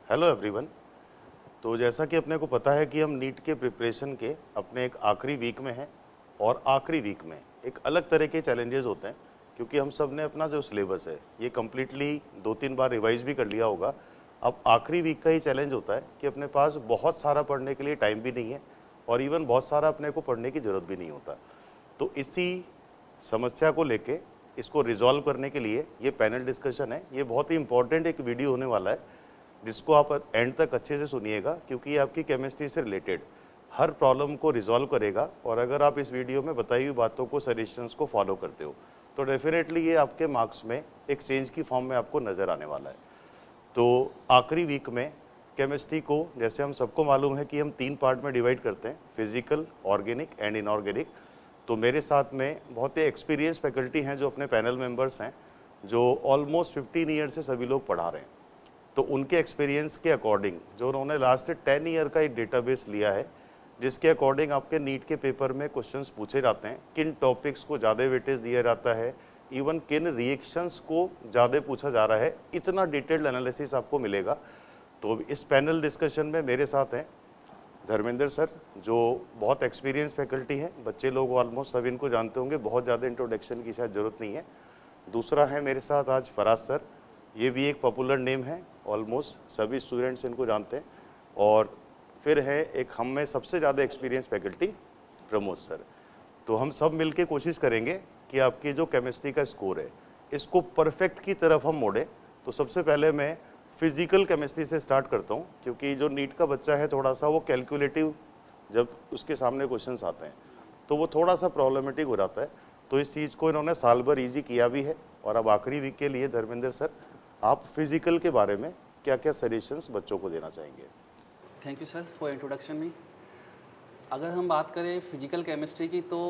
Hello everyone. तो जैसा कि अपने को पता है कि हम नीट के प्रिपरेशन के अपने एक आखिरी वीक में हैं और आखिरी वीक में एक अलग तरह के चैलेंजेस होते हैं क्योंकि हम सब ने अपना जो सिलेबस है ये कम्प्लीटली 2-3 बार रिवाइज भी कर लिया होगा। अब आखिरी वीक का ही चैलेंज होता है कि अपने पास बहुत सारा पढ़ने के लिए टाइम भी नहीं है और इवन बहुत सारा अपने को पढ़ने की ज़रूरत भी नहीं होता। तो इसी समस्या को लेके इसको रिजॉल्व करने के लिए ये पैनल डिस्कशन है। ये बहुत ही इंपॉर्टेंट एक वीडियो होने वाला है जिसको आप एंड तक अच्छे से सुनिएगा क्योंकि ये आपकी केमिस्ट्री से रिलेटेड हर प्रॉब्लम को रिजॉल्व करेगा। और अगर आप इस वीडियो में बताई हुई बातों को, सजेशंस को फॉलो करते हो तो डेफिनेटली ये आपके मार्क्स में एक चेंज की फॉर्म में आपको नज़र आने वाला है। तो आखिरी वीक में केमिस्ट्री को, जैसे हम सबको मालूम है कि हम 3 पार्ट में डिवाइड करते हैं, फिजिकल, ऑर्गेनिक एंड इनऑर्गेनिक। तो मेरे साथ में बहुत ही एक्सपीरियंस फैकल्टी हैं जो अपने पैनल मेंबर्स हैं, जो ऑलमोस्ट 15 ईयर से सभी लोग पढ़ा रहे हैं। तो उनके एक्सपीरियंस के अकॉर्डिंग जो उन्होंने लास्ट से 10 ईयर का एक डेटाबेस लिया है जिसके अकॉर्डिंग आपके नीट के पेपर में क्वेश्चंस पूछे जाते हैं, किन टॉपिक्स को ज़्यादा वेटेज दिया जाता है, इवन किन रिएक्शंस को ज़्यादा पूछा जा रहा है, इतना डिटेल्ड एनालिसिस आपको मिलेगा। तो इस पैनल डिस्कशन में मेरे साथ हैं धर्मेंद्र सर जो बहुत एक्सपीरियंस फैकल्टी है, बच्चे लोग ऑलमोस्ट सब इनको जानते होंगे, बहुत ज़्यादा इंट्रोडक्शन की शायद ज़रूरत नहीं है। दूसरा है मेरे साथ आज फराज सर, ये भी एक पॉपुलर नेम है, ऑलमोस्ट सभी स्टूडेंट्स इनको जानते हैं। और फिर है एक हम में सबसे ज़्यादा एक्सपीरियंस फैकल्टी प्रमोद सर। तो हम सब मिलके कोशिश करेंगे कि आपकी जो केमिस्ट्री का स्कोर है इसको परफेक्ट की तरफ हम मोड़ें। तो सबसे पहले मैं फिजिकल केमिस्ट्री से स्टार्ट करता हूँ क्योंकि जो नीट का बच्चा है थोड़ा सा वो कैलकुलेटिव, जब उसके सामने क्वेश्चंस आते हैं तो वो थोड़ा सा प्रॉब्लमेटिक हो जाता है। तो इस चीज़ को इन्होंने साल भर ईजी किया भी है। और अब आखिरी वीक के लिए धर्मेंद्र सर, आप फिजिकल के बारे में क्या क्या सजेशंस बच्चों को देना चाहेंगे? Thank you sir for introduction में। अगर हम बात करें फिजिकल केमिस्ट्री की तो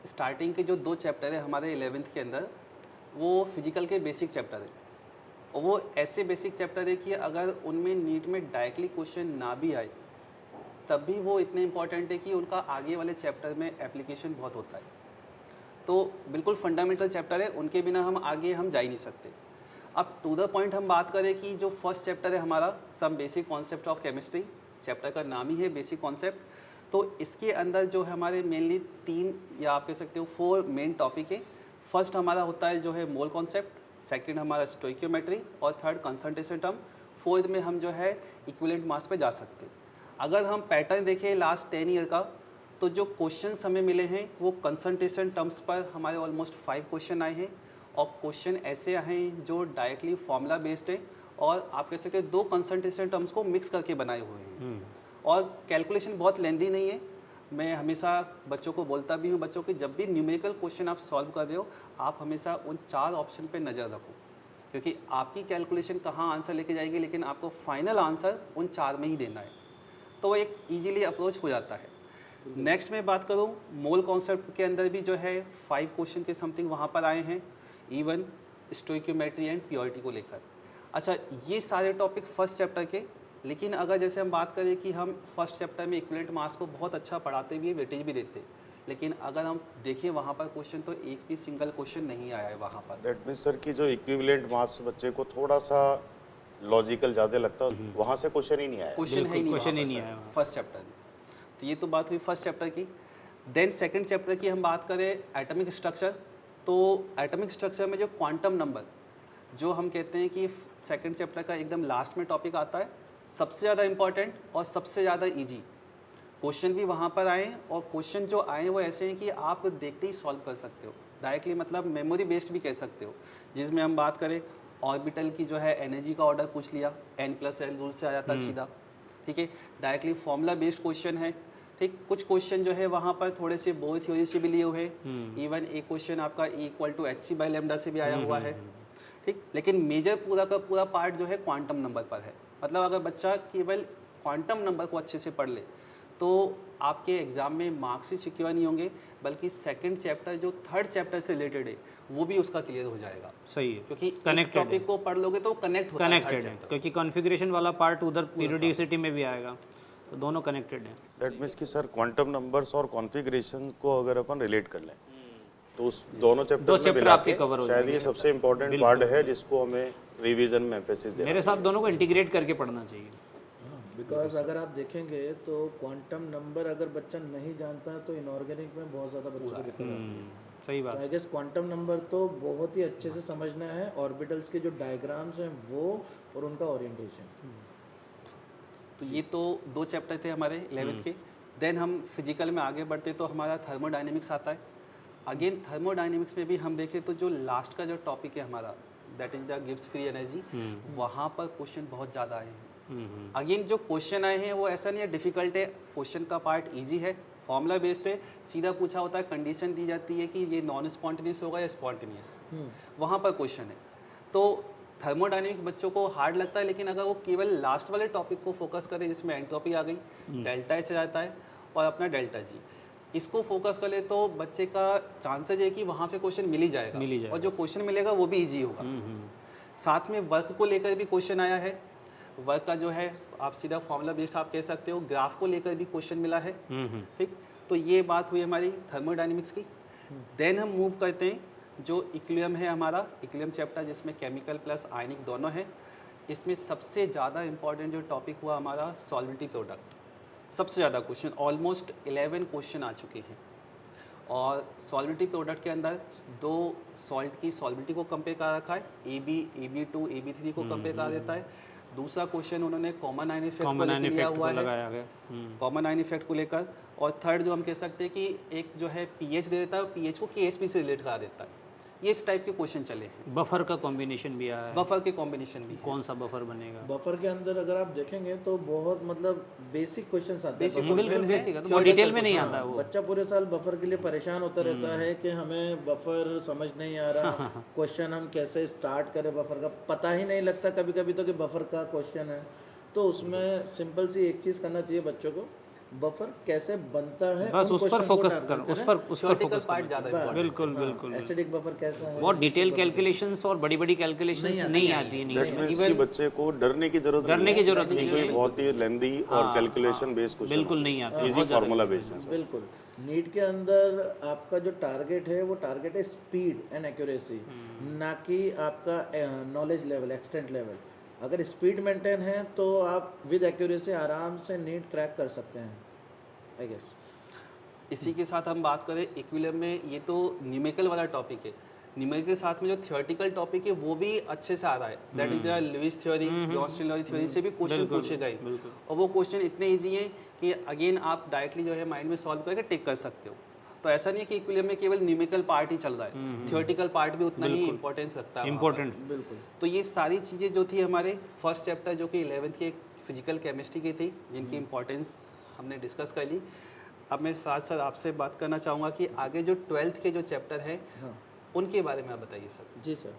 स्टार्टिंग के जो 2 चैप्टर है हमारे 11th के अंदर वो फिजिकल के बेसिक चैप्टर है और वो ऐसे बेसिक चैप्टर है कि अगर उनमें नीट में डायरेक्टली क्वेश्चन ना भी आए तब भी वो इतने इंपॉर्टेंट है कि उनका आगे वाले चैप्टर में एप्लीकेशन बहुत होता है। तो बिल्कुल फंडामेंटल चैप्टर है, उनके बिना हम जा ही नहीं सकते। अब टू द पॉइंट हम बात करें कि जो फर्स्ट चैप्टर है हमारा some basic concept of chemistry, chapter का नाम ही है बेसिक कॉन्सेप्ट। तो इसके अंदर जो है हमारे मेनली 3 या आप कह सकते हो 4 मेन टॉपिक है। फर्स्ट हमारा होता है जो है मोल कॉन्सेप्ट, सेकंड हमारा स्टोइकियोमेट्री और थर्ड कंसंट्रेशन टर्म, फोर्थ में हम जो है इक्विवेलेंट मास पे जा सकते हैं। अगर हम पैटर्न देखें लास्ट 10 ईयर का तो जो क्वेश्चंस हमें मिले हैं वो कंसंट्रेशन टर्म्स पर हमारे ऑलमोस्ट 5 क्वेश्चन आए हैं और क्वेश्चन ऐसे आए हैं जो डायरेक्टली फॉर्मूला बेस्ड है और आप कह सकते हैं 2 कंसंट्रेशन टर्म्स को मिक्स करके बनाए हुए हैं। और कैलकुलेशन बहुत लेंदी नहीं है। मैं हमेशा बच्चों को बोलता भी हूँ, बच्चों की जब भी न्यूमेरिकल क्वेश्चन आप सॉल्व कर रहे हो आप हमेशा उन 4 ऑप्शन पे नज़र रखो क्योंकि आपकी कैलकुलेशन कहाँ आंसर लेके जाएगी लेकिन आपको फाइनल आंसर उन 4 में ही देना है। तो एक ईजीली अप्रोच हो जाता है। नेक्स्ट में बात करूँ मोल कॉन्सेप्ट के अंदर भी जो है 5 क्वेश्चन के समथिंग वहाँ पर आए हैं, इवन स्टोइकियोमेट्री एंड प्योरिटी को लेकर। अच्छा, ये सारे टॉपिक फर्स्ट चैप्टर के। लेकिन अगर जैसे हम बात करें कि हम फर्स्ट चैप्टर में इक्विवेलेंट मास को बहुत अच्छा पढ़ाते भी, वेटेज भी देते, लेकिन अगर हम देखें वहाँ पर क्वेश्चन तो एक भी सिंगल क्वेश्चन नहीं आया है वहाँ पर। दैट मीन्स सर कि जो इक्विवेलेंट मास बच्चे को थोड़ा सा लॉजिकल ज़्यादा लगता है, वहाँ से क्वेश्चन ही नहीं आया। क्वेश्चन है ही नहीं आया फर्स्ट चैप्टर में। तो ये तो बात हुई फर्स्ट चैप्टर की। देन सेकंड चैप्टर की हम बात करें एटॉमिक स्ट्रक्चर, तो एटॉमिक स्ट्रक्चर में जो क्वांटम नंबर जो हम कहते हैं कि सेकंड चैप्टर का एकदम लास्ट में टॉपिक आता है, सबसे ज़्यादा इंपॉर्टेंट और सबसे ज़्यादा इजी क्वेश्चन भी वहाँ पर आए और क्वेश्चन जो आए वो ऐसे हैं कि आप देखते ही सॉल्व कर सकते हो डायरेक्टली, मतलब मेमोरी बेस्ड भी कह सकते हो। जिसमें हम बात करें ऑर्बिटल की जो है एनर्जी का ऑर्डर पूछ लिया, n+l रूल से आ जाता सीधा, ठीक है। डायरेक्टली फॉर्मूला बेस्ड क्वेश्चन है, ठीक। कुछ क्वेश्चन जो है वहाँ पर थोड़े से बोर थ्योरी से भी लिए हुए हैं, इवन एक क्वेश्चन आपका E=hc/λ से भी आया हुआ है, ठीक। लेकिन मेजर पूरा का पूरा पार्ट जो है क्वांटम नंबर पर है। मतलब अगर बच्चा केवल क्वांटम नंबर को अच्छे से पढ़ ले तो आपके एग्जाम में मार्क्स ही सिक्योर नहीं होंगे, बल्कि सेकंड चैप्टर जो थर्ड चैप्टर से रिलेटेड है वो भी उसका क्लियर हो जाएगा। सही है, क्योंकि इस टॉपिक को पढ़ लोगे तो कनेक्टेड है क्योंकि कॉन्फ़िगरेशन वाला पार्ट उधर पीरियोडिसिटी में भी आएगा, तो दोनों कनेक्टेड है। दैट मीन्स कि सर क्वांटम नंबर्स और कॉन्फ़िगरेशन को अगर अपन रिलेट कर लें तो उस दोनों दो चैप्टर में chapter मिला आपके के cover हो शायद ये सबसे इम्पोर्टेंट पार्ट है जिसको हमें रिवीजन में एम्फेसिस देना मेरे साथ दोनों को इंटीग्रेट करके पढ़ना चाहिए। बिकॉज अगर आप देखेंगे तो क्वांटम नंबर अगर बच्चा नहीं जानता है तो इनऑर्गेनिक में बहुत ज़्यादा बच्चों को दिक्कत आती है। सही तो बात। आई गेस क्वांटम नंबर तो बहुत ही अच्छे से समझना है, ऑर्बिटल्स के जो डायग्राम्स हैं वो और उनका ओरिएंटेशन। तो ये तो 2 चैप्टर थे हमारे 11th के। देन हम फिजिकल में आगे बढ़ते तो हमारा थर्मोडायनेमिक्स आता है। अगेन थर्मोडायनेमिक्स में भी हम देखें तो जो लास्ट का जो टॉपिक है हमारा, that is the Gibbs free energy, वहाँ पर क्वेश्चन बहुत ज़्यादा आए हैं। अगेन जो क्वेश्चन आए हैं वो ऐसा नहीं है डिफिकल्ट है, क्वेश्चन का पार्ट ईजी है, फॉर्मूला बेस्ड है, सीधा पूछा होता है, कंडीशन दी जाती है कि ये नॉन स्पॉन्टेनियस होगा या स्पॉन्टेनियस, वहाँ पर क्वेश्चन है। तो थर्मोडायनेमिक बच्चों को हार्ड लगता है, लेकिन अगर वो केवल लास्ट वाले टॉपिक को फोकस करें जिसमें एंट्रोपी आ गई, डेल्टा एच जाता है और अपना डेल्टा जी, इसको फोकस कर ले तो बच्चे का चांसेज है कि वहाँ पे क्वेश्चन मिल ही जाएगा, और जो क्वेश्चन मिलेगा वो भी ईजी होगा। साथ में वर्क को लेकर भी क्वेश्चन आया है। वर्क का जो है आप सीधा फॉर्मूला बेस्ड आप कह सकते हो, ग्राफ को लेकर भी क्वेश्चन मिला है। ठीक, तो ये बात हुई हमारी थर्मोडायनेमिक्स की। देन हम मूव करते हैं जो इक्विलिब्रियम है हमारा, इक्विलिब्रियम चैप्टर जिसमें केमिकल प्लस आयनिक दोनों है। इसमें सबसे ज़्यादा इंपॉर्टेंट जो टॉपिक हुआ हमारा सॉल्विटी प्रोडक्ट, सबसे ज़्यादा क्वेश्चन, ऑलमोस्ट 11 क्वेश्चन आ चुके हैं। और सॉल्विटी प्रोडक्ट के अंदर 2 सॉल्ट की सॉल्विटी को कंपेयर कर रखा है, AB2, AB3 को कंपेयर कर देता है। दूसरा क्वेश्चन उन्होंने कॉमन आयन इफेक्ट को लेकर लिया हुआ है, कॉमन आयन इफेक्ट को लेकर। और थर्ड जो हम कह सकते हैं कि एक जो है पीएच दे देता है, पीएच को केएसपी से रिलेट करा देता है। ये इस टाइप के क्वेश्चन चले हैं। बफर का कॉम्बिनेशन भी आया है, बफर के कॉम्बिनेशन भी है। कौन सा बफर बनेगा। बफर के अंदर अगर आप देखेंगे तो बहुत मतलब बेसिक क्वेश्चंस आते हैं। बिल्कुल बेसिक है, तो बहुत डिटेल में नहीं आता है वो। बच्चा पूरे साल बफर के लिए परेशान होता रहता है कि हमें बफर समझ नहीं आ रहा, क्वेश्चन हम कैसे स्टार्ट करें, बफर का पता ही नहीं लगता कभी कभी तो कि बफर का क्वेश्चन है। तो उसमें सिंपल सी एक चीज़ करना चाहिए बच्चों को, बफर कैसे बनता है बस उस पर फोकस कर, उस पर फोकस पार्ट ज़्यादा है। बिल्कुल बिल्कुल। एसिडिक बफर कैसा है, बहुत डिटेल कैलकुलेशंस और बड़ी बड़ी कैलकुलेशंस नहीं आती दैट मींस कि बच्चे को डरने की जरूरत नहीं है, कोई बहुत ही लेंदी और कैलकुलेशन बेस्ड क्वेश्चन बिल्कुल नहीं आती, इजी फार्मूला बेस्ड है। बिल्कुल। नीट के अंदर आपका जो टारगेट है वो टारगेट है स्पीड एंड एक्यूरेसी, ना कि आपका नॉलेज लेवल, एक्सटेंट लेवल। अगर स्पीड मेंटेन है तो आप विद एक्यूरेसी आराम से नीट क्रैक कर सकते हैं आई गेस। इसी के साथ हम बात करें इक्विलिब्रियम में, ये तो न्यूमेरिकल वाला टॉपिक है। न्यूमेरिकल के साथ में जो थियोरेटिकल टॉपिक है वो भी अच्छे से आ रहा है, that is the Lewis theory, Gauss law theory से भी क्वेश्चन पूछे गए, और वो क्वेश्चन इतने ईजी हैं कि अगेन आप डायरेक्टली जो है माइंड में सॉल्व करके टिक कर सकते हो। तो ऐसा नहीं है कि इक्विलिब्रियम में केवल न्यूमेरिकल पार्ट ही चल रहा है, थियोरेटिकल पार्ट भी उतना ही इंपॉर्टेंस रखता है। इम्पोर्टेंट बिल्कुल। तो ये सारी चीज़ें जो थी हमारे फर्स्ट चैप्टर जो कि 11th की फिजिकल केमिस्ट्री की थी, जिनकी इंपॉर्टेंस हमने डिस्कस कर ली। अब मैं फाज सर आपसे बात करना चाहूँगा कि आगे जो 12th के जो चैप्टर हैं उनके बारे में आप बताइए सर। जी सर,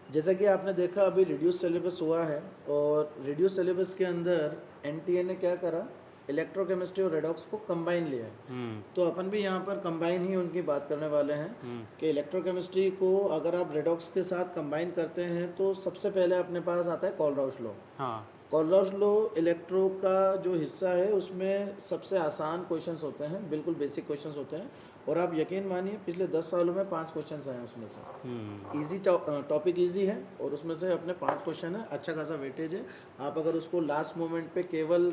जैसा कि आपने देखा अभी रिड्यूस सिलेबस हुआ है, और रिड्यूस सिलेबस के अंदर एनटीए ने क्या करा, इलेक्ट्रोकेमिस्ट्री और रेडॉक्स को कंबाइन लिया है। तो अपन भी यहाँ पर कंबाइन ही उनकी बात करने वाले हैं कि इलेक्ट्रोकेमिस्ट्री को अगर आप रेडॉक्स के साथ कंबाइन करते हैं तो सबसे पहले अपने पास आता है कोलराउश लॉ। हाँ, कोलराउश लॉ इलेक्ट्रो का जो हिस्सा है उसमें सबसे आसान क्वेश्चंस होते हैं, बिल्कुल बेसिक क्वेश्चंस होते हैं, और आप यकीन मानिए पिछले 10 सालों में 5 क्वेश्चंस आए हैं उसमें से। इजी टॉपिक इजी है और उसमें से अपने 5 क्वेश्चन है, अच्छा खासा वेटेज है। आप अगर उसको लास्ट मोमेंट पे केवल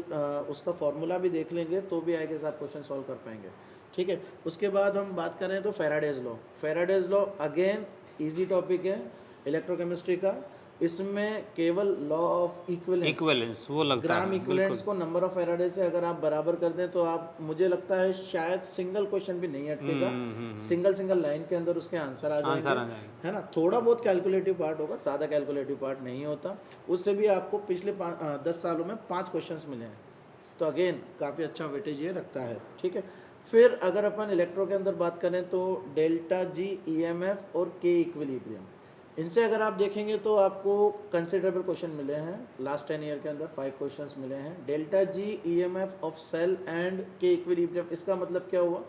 उसका फॉर्मूला भी देख लेंगे तो भी आगे से आप क्वेश्चन सॉल्व कर पाएंगे। ठीक है, उसके बाद हम बात करें तो Faraday's law. Faraday's law again easy topic है इलेक्ट्रोकेमिस्ट्री का। इसमें केवल लॉ ऑफ इक्विवेलेंस वो लगता ग्राम है, इक्विवेलेंस को नंबर ऑफ फैराडे से अगर आप बराबर कर दें तो आप, मुझे लगता है शायद सिंगल क्वेश्चन भी नहीं अटकेगा, सिंगल लाइन के अंदर उसके आंसर आ जाएंगे, है ना। थोड़ा बहुत कैलकुलेटिव पार्ट होगा, ज़्यादा कैलकुलेटिव पार्ट नहीं होता। उससे भी आपको पिछले 10 सालों में 5 क्वेश्चंस मिले हैं, तो अगेन काफ़ी अच्छा वेटेज ये रखता है। ठीक है, फिर अगर अपन इलेक्ट्रो के अंदर बात करें तो डेल्टा जी, ईएमएफ और के इक्विलिब्रियम, इनसे अगर आप देखेंगे तो आपको कंसिडरेबल क्वेश्चन मिले हैं लास्ट 10 ईयर के अंदर। 5 क्वेश्चंस मिले हैं। Delta G, EMF of cell and K equilibrium, इसका मतलब क्या हुआ,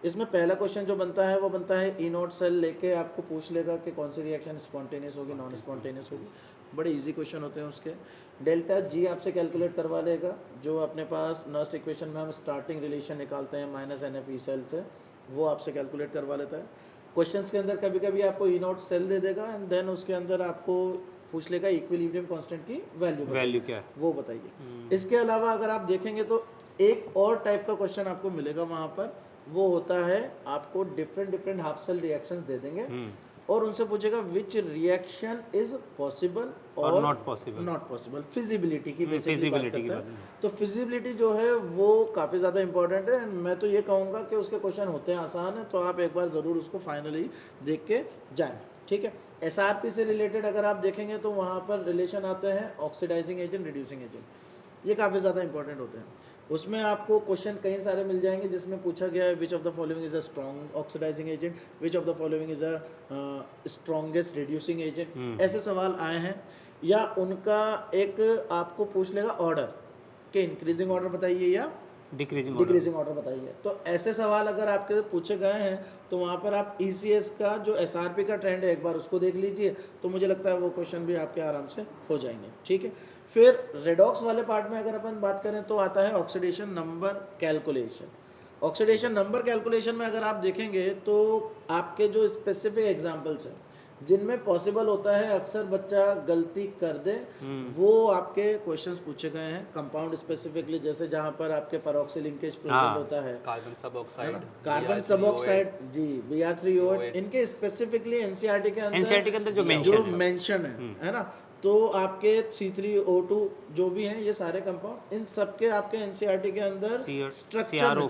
इसमें पहला क्वेश्चन जो बनता है वो बनता है ई नोट सेल लेके आपको पूछ लेगा कि कौन सी रिएक्शन स्पॉन्टेनियस होगी, नॉन स्पॉन्टेनियस होगी। बड़े इजी क्वेश्चन होते हैं उसके। डेल्टा जी आपसे कैलकुलेट करवा लेगा, जो अपने पास नर्स्ट इक्वेशन में हम स्टार्टिंग रिलेशन निकालते हैं -NFE सेल से, वो आपसे कैलकुलेट करवा लेता है। क्वेश्चंस के अंदर कभी कभी आपको ई नॉट सेल दे देगा एंड देन उसके अंदर आपको पूछ लेगा इक्विलिब्रियम कांस्टेंट की वैल्यू क्या है? वो बताइए। इसके अलावा अगर आप देखेंगे तो एक और टाइप का क्वेश्चन आपको मिलेगा वहां पर, वो होता है आपको डिफरेंट हाफ सेल रिएक्शंस दे देंगे और उनसे पूछेगा विच रिएक्शन इज पॉसिबल और नॉट पॉसिबल, फिजिबिलिटी की बेसिकली बात करता है। तो फिजिबिलिटी जो है वो काफ़ी ज़्यादा इंपॉर्टेंट है। मैं तो ये कहूँगा कि उसके क्वेश्चन होते हैं आसान है, तो आप एक बार ज़रूर उसको फाइनली देख के जाएं, ठीक है। एसआरपी से रिलेटेड अगर आप देखेंगे तो वहाँ पर रिलेशन आते हैं ऑक्सीडाइजिंग एजेंट, रिड्यूसिंग एजेंट, ये काफ़ी ज़्यादा इंपॉर्टेंट होते हैं। उसमें आपको क्वेश्चन कई सारे मिल जाएंगे जिसमें पूछा गया है which of the following is a strong oxidizing agent, which of the following is a strongest reducing agent, ऐसे सवाल आए हैं। या उनका एक आपको पूछ लेगा ऑर्डर के इंक्रीजिंग ऑर्डर बताइए या डिक्रीजिंग ऑर्डर बताइए। तो ऐसे सवाल अगर आपके पूछे गए हैं तो वहाँ पर आप ECS का जो SRP का ट्रेंड है एक बार उसको देख लीजिए, तो मुझे लगता है वो क्वेश्चन भी आपके आराम से हो जाएंगे, ठीक है। फिर रेडॉक्स वाले पार्ट में अगर अपन बात करें तो आता है oxidation number calculation. Oxidation number calculation में अगर आप देखेंगे तो आपके जो स्पेसिफिक एग्जांपल्स हैं जिनमें पॉसिबल होता है अक्सर बच्चा गलती कर दे, वो आपके क्वेश्चंस पूछे गए हैं कंपाउंड स्पेसिफिकली, जैसे जहां पर आपके पेरोक्सी लिंकेज प्रेजेंट होता है, कार्बन सब ऑक्साइड जी, Br3OH, इनके स्पेसिफिकली एनसीईआरटी के अंदर जो मेंशन है ना, तो आपके C3O2 जो भी हैं ये सारे कंपाउंड, इन सब के आपके एनसीईआरटी के अंदर स्ट्रक्चर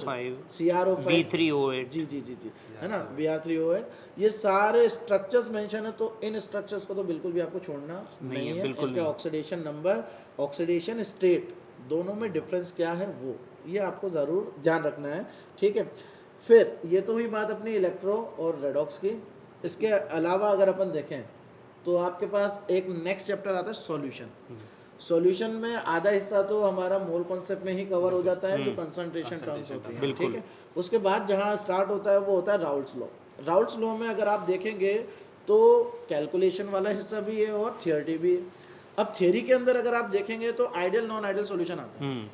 CR05 B3OH जी है ना, Br3OH, ये सारे स्ट्रक्चर्स मेंशन है। तो इन स्ट्रक्चर्स को तो बिल्कुल भी आपको छोड़ना नहीं है। इनके ऑक्सीडेशन नंबर, ऑक्सीडेशन स्टेट, दोनों में डिफरेंस क्या है वो ये आपको ज़रूर ध्यान रखना है, ठीक है। फिर ये तो हुई बात अपनी इलेक्ट्रो और रेडॉक्स की। इसके अलावा अगर अपन देखें तो आपके पास एक नेक्स्ट चैप्टर आता है सॉल्यूशन। सॉल्यूशन में आधा हिस्सा तो हमारा मोल कॉन्सेप्ट में ही कवर हो जाता है, जो कंसंट्रेशन टर्म्स होती है, ठीक है। उसके बाद जहाँ स्टार्ट होता है वो होता है राउल्ट्स लॉ। राउल्ट्स लॉ में अगर आप देखेंगे तो कैलकुलेशन वाला हिस्सा भी है और थियोरी भी है। अब थियोरी के अंदर अगर आप देखेंगे तो आइडियल नॉन आइडियल सॉल्यूशन आता है,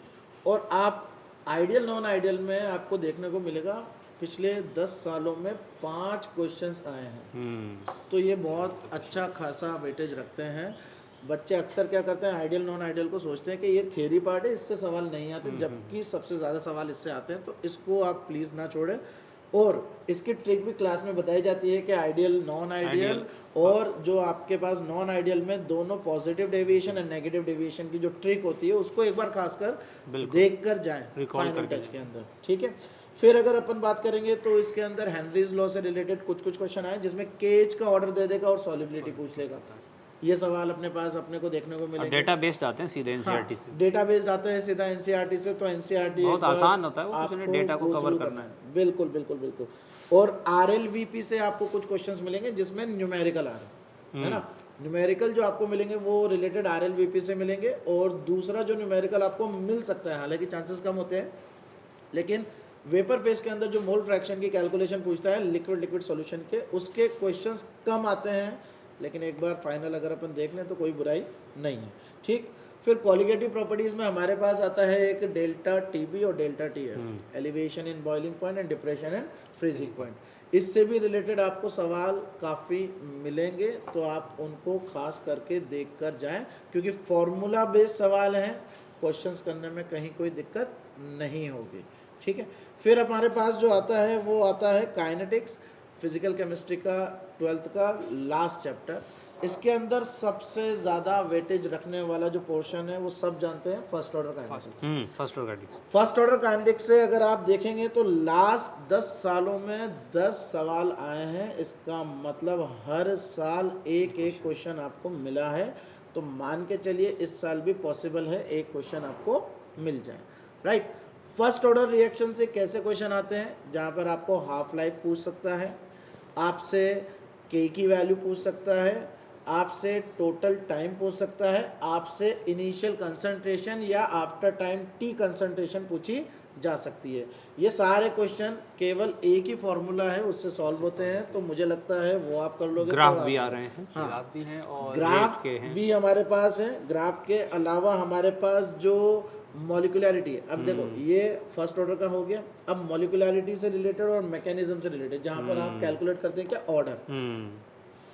और आप आइडियल नॉन आइडियल में आपको देखने को मिलेगा पिछले 10 सालों में 5 क्वेश्चंस आए हैं। तो ये बहुत अच्छा खासा वेटेज रखते हैं। बच्चे अक्सर क्या करते हैं, आइडियल नॉन आइडियल को सोचते हैं कि ये थियरी पार्ट है, इससे सवाल नहीं आते, जबकि सबसे ज़्यादा सवाल इससे आते हैं। तो इसको आप प्लीज़ ना छोड़ें। और इसकी ट्रिक भी क्लास में बताई जाती है कि आइडियल नॉन आइडियल और जो आपके पास नॉन आइडियल में दोनों पॉजिटिव डेविएशन और नेगेटिव डेविएशन की जो ट्रिक होती है उसको एक बार खासकर देख कर जाएँ फाइनल टच के अंदर, ठीक है। फिर अगर अपन बात करेंगे तो इसके अंदर हेनरीज लॉ से रिलेटेड कुछ क्वेश्चन आए जिसमें केज का ऑर्डर दे देगा और सॉल्युबिलिटी पूछ लेगा। ये सवाल अपने पास अपने को देखने को मिलेगा। डेटा बेस्ड आते हैं सीधे एनसीईआरटी से, डेटा बेस्ड आते हैं सीधा एनसीईआरटी से। तो एनसीईआरटी बहुत आसान होता है वो, कुछ नहीं, डेटा को कवर करना है। बिल्कुल बिल्कुल बिल्कुल। और RLVP से आपको कुछ क्वेश्चंस मिलेंगे जिसमें न्यूमेरिकल आ रहे हैं, है ना। न्यूमेरिकल जो आपको मिलेंगे वो रिलेटेड RLVP से मिलेंगे। और दूसरा जो न्यूमेरिकल आपको मिल सकता है, हालांकि चांसेस कम होते हैं, लेकिन वेपर फेज के अंदर जो मोल फ्रैक्शन की कैलकुलेशन पूछता है लिक्विड सॉल्यूशन के, उसके क्वेश्चंस कम आते हैं, लेकिन एक बार फाइनल अगर अपन देख लें तो कोई बुराई नहीं है, ठीक। फिर क्वालिटेटिव प्रॉपर्टीज में हमारे पास आता है एक डेल्टा TB और delta TF, elevation in boiling point and depression in freezing point. इससे भी रिलेटेड आपको सवाल काफ़ी मिलेंगे, तो आप उनको खास करके देख कर जाएँ, क्योंकि फॉर्मूला बेस्ड सवाल हैं, क्वेश्चंस करने में कहीं कोई दिक्कत नहीं होगी, ठीक है। फिर हमारे पास जो आता है वो आता है काइनेटिक्स, फिजिकल केमिस्ट्री का 12th का लास्ट चैप्टर। इसके अंदर सबसे ज़्यादा वेटेज रखने वाला जो पोर्शन है वो सब जानते हैं, first order kinetics. First order kinetics से अगर आप देखेंगे तो लास्ट 10 सालों में 10 सवाल आए हैं। इसका मतलब हर साल एक क्वेश्चन आपको मिला है। तो मान के चलिए इस साल भी पॉसिबल है एक क्वेश्चन आपको मिल जाए, राइट। फर्स्ट ऑर्डर रिएक्शन से कैसे क्वेश्चन आते हैं, जहाँ पर आपको हाफ लाइफ पूछ सकता है, आपसे K की वैल्यू पूछ सकता है, आपसे टोटल टाइम पूछ सकता है, आपसे इनिशियल कंसंट्रेशन या आफ्टर टाइम T कंसंट्रेशन पूछी जा सकती है। ये सारे क्वेश्चन केवल एक ही फॉर्मूला है उससे सॉल्व होते हैं। तो मुझे लगता है वो आप कर लोगे। ग्राफ भी आ रहे हैं, ग्राफ भी हैं और ग्राफ भी हमारे पास है। ग्राफ के अलावा हमारे पास जो मॉलिकुलरिटी है। अब देखो ये फर्स्ट ऑर्डर का हो गया, अब मॉलिकुलरिटी से रिलेटेड और मैकेनिज्म से रिलेटेड जहाँ पर आप कैलकुलेट करते हैं क्या ऑर्डर,